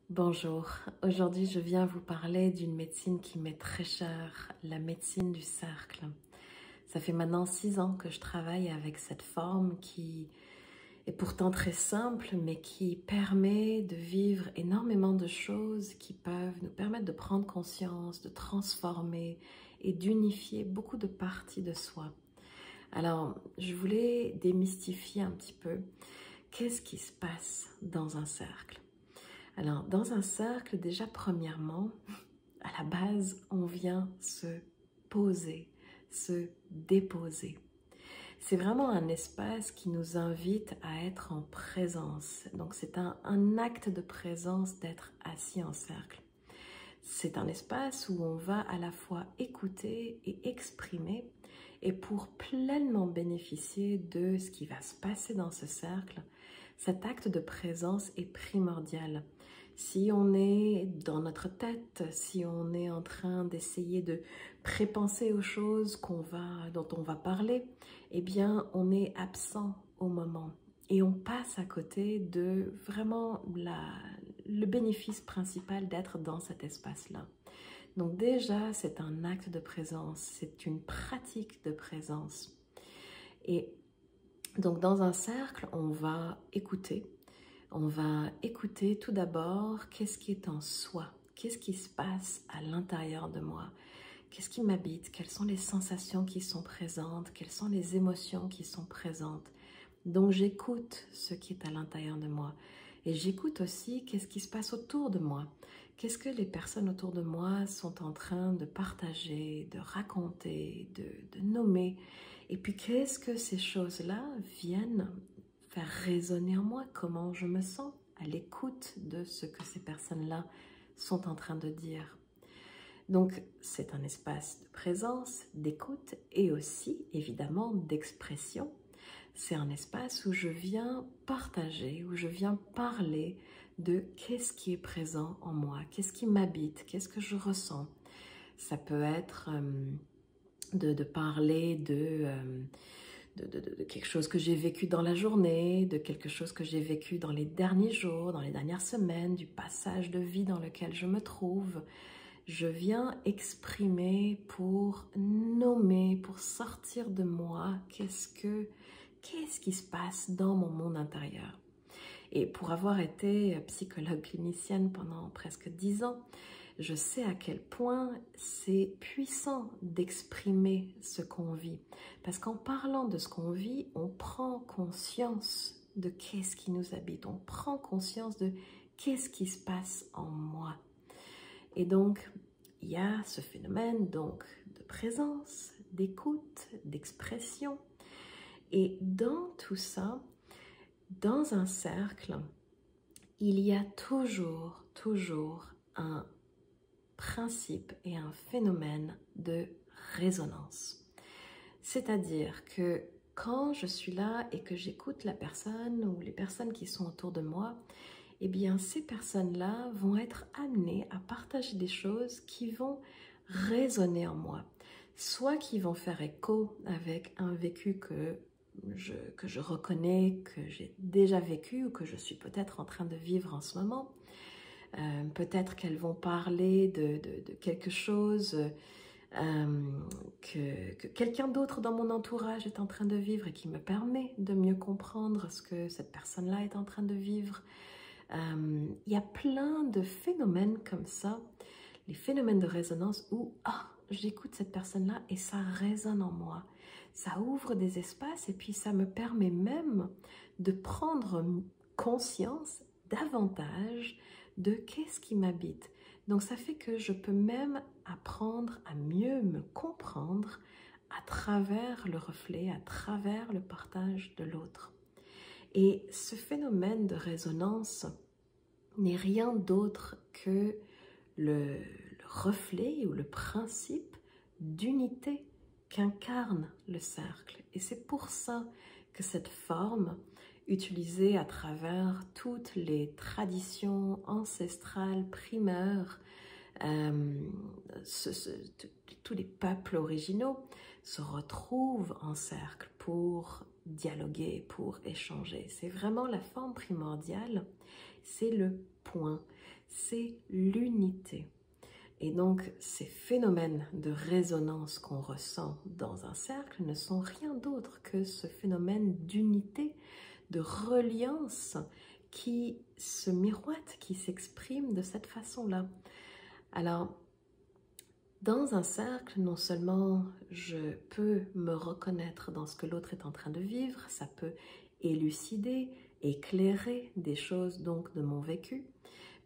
Bonjour, aujourd'hui je viens vous parler d'une médecine qui m'est très chère, la médecine du cercle. Ça fait maintenant 6 ans que je travaille avec cette forme qui est pourtant très simple, mais qui permet de vivre énormément de choses qui peuvent nous permettre de prendre conscience, de transformer et d'unifier beaucoup de parties de soi. Alors, je voulais démystifier un petit peu qu'est-ce qui se passe dans un cercle. Alors, dans un cercle, déjà, premièrement, à la base, on vient se poser, se déposer. C'est vraiment un espace qui nous invite à être en présence. Donc, c'est un acte de présence d'être assis en cercle. C'est un espace où on va à la fois écouter et exprimer. Et pour pleinement bénéficier de ce qui va se passer dans ce cercle, cet acte de présence est primordial. Si on est dans notre tête, si on est en train d'essayer de prépenser aux choses dont on va parler, eh bien, on est absent au moment et on passe à côté de vraiment le bénéfice principal d'être dans cet espace-là. Donc déjà, c'est un acte de présence, c'est une pratique de présence. Et donc dans un cercle, on va écouter tout d'abord qu'est-ce qui est en soi, qu'est-ce qui se passe à l'intérieur de moi, qu'est-ce qui m'habite, quelles sont les sensations qui sont présentes, quelles sont les émotions qui sont présentes. Donc j'écoute ce qui est à l'intérieur de moi et j'écoute aussi qu'est-ce qui se passe autour de moi. Qu'est-ce que les personnes autour de moi sont en train de partager, de raconter, de nommer. Et puis qu'est-ce que ces choses-là viennent faire résonner en moi, comment je me sens à l'écoute de ce que ces personnes-là sont en train de dire. Donc c'est un espace de présence, d'écoute et aussi évidemment d'expression. C'est un espace où je viens partager, où je viens parler de qu'est-ce qui est présent en moi, qu'est-ce qui m'habite, qu'est-ce que je ressens. Ça peut être de parler de quelque chose que j'ai vécu dans la journée, de quelque chose que j'ai vécu dans les derniers jours, dans les dernières semaines, du passage de vie dans lequel je me trouve. Je viens exprimer pour nommer, pour sortir de moi qu'est-ce qui se passe dans mon monde intérieur. Et pour avoir été psychologue clinicienne pendant presque 10 ans, je sais à quel point c'est puissant d'exprimer ce qu'on vit. Parce qu'en parlant de ce qu'on vit, on prend conscience de qu'est-ce qui nous habite. On prend conscience de qu'est-ce qui se passe en moi. Et donc, il y a ce phénomène donc de présence, d'écoute, d'expression. Et dans tout ça, dans un cercle, il y a toujours un principe et un phénomène de résonance. C'est-à-dire que quand je suis là et que j'écoute la personne ou les personnes qui sont autour de moi, eh bien ces personnes-là vont être amenées à partager des choses qui vont résonner en moi. Soit qui vont faire écho avec un vécu que je reconnais, que j'ai déjà vécu ou que je suis peut-être en train de vivre en ce moment. Peut-être qu'elles vont parler de quelque chose que quelqu'un d'autre dans mon entourage est en train de vivre et qui me permet de mieux comprendre ce que cette personne-là est en train de vivre. Il y a plein de phénomènes comme ça, les phénomènes de résonance où j'écoute cette personne-là et ça résonne en moi. Ça ouvre des espaces et puis ça me permet même de prendre conscience davantage de qu'est-ce qui m'habite. Donc ça fait que je peux même apprendre à mieux me comprendre à travers le reflet, à travers le partage de l'autre. Et ce phénomène de résonance n'est rien d'autre que le reflet ou le principe d'unité qu'incarne le cercle. Et c'est pour ça que cette forme, utilisée à travers toutes les traditions ancestrales primaires, tous les peuples originaux se retrouvent en cercle pour dialoguer, pour échanger. C'est vraiment la forme primordiale, c'est le point. c'est l'unité. Et donc, ces phénomènes de résonance qu'on ressent dans un cercle ne sont rien d'autre que ce phénomène d'unité, de reliance qui se miroite, qui s'exprime de cette façon-là. Alors, dans un cercle, non seulement je peux me reconnaître dans ce que l'autre est en train de vivre, ça peut élucider, éclairer des choses donc de mon vécu,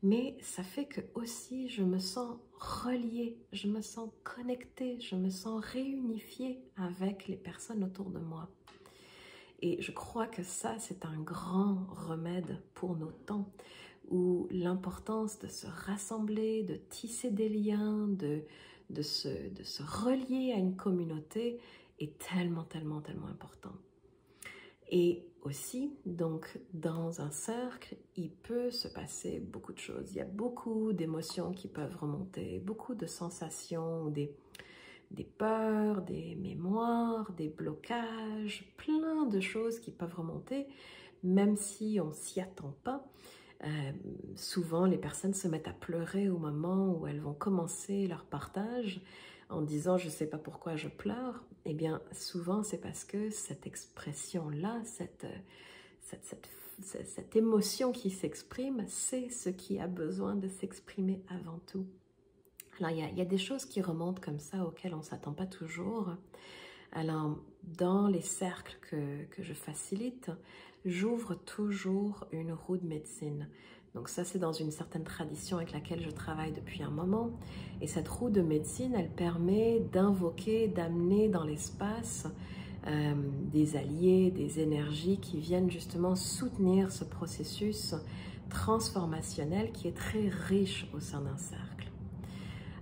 mais ça fait que aussi je me sens reliée, je me sens connectée, je me sens réunifiée avec les personnes autour de moi. Et je crois que ça, c'est un grand remède pour nos temps, où l'importance de se rassembler, de tisser des liens, de se relier à une communauté est tellement, tellement, tellement important. Et aussi, donc, dans un cercle, il peut se passer beaucoup de choses. Il y a beaucoup d'émotions qui peuvent remonter, beaucoup de sensations, des peurs, des mémoires, des blocages, plein de choses qui peuvent remonter, même si on ne s'y attend pas. Souvent, les personnes se mettent à pleurer au moment où elles vont commencer leur partage en disant « je ne sais pas pourquoi je pleure ». Eh bien, souvent, c'est parce que cette expression-là, cette émotion qui s'exprime, c'est ce qui a besoin de s'exprimer avant tout. Alors, il y a des choses qui remontent comme ça, auxquelles on ne s'attend pas toujours. Alors, dans les cercles que je facilite, j'ouvre toujours une roue de médecine. Donc ça, c'est dans une certaine tradition avec laquelle je travaille depuis un moment. Et cette roue de médecine, elle permet d'invoquer, d'amener dans l'espace des alliés, des énergies qui viennent justement soutenir ce processus transformationnel qui est très riche au sein d'un cercle.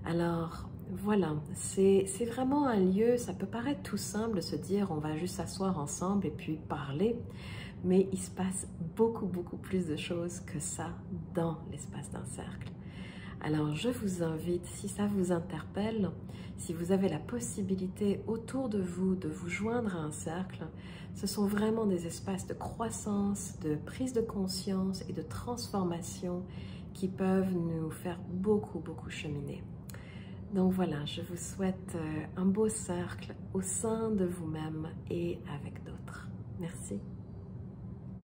Alors, voilà, c'est vraiment un lieu, ça peut paraître tout simple de se dire on va juste s'asseoir ensemble et puis parler, mais il se passe beaucoup, beaucoup plus de choses que ça dans l'espace d'un cercle. Alors, je vous invite, si ça vous interpelle, si vous avez la possibilité autour de vous joindre à un cercle, ce sont vraiment des espaces de croissance, de prise de conscience et de transformation qui peuvent nous faire beaucoup, beaucoup cheminer. Donc voilà, je vous souhaite un beau cercle au sein de vous-même et avec d'autres. Merci.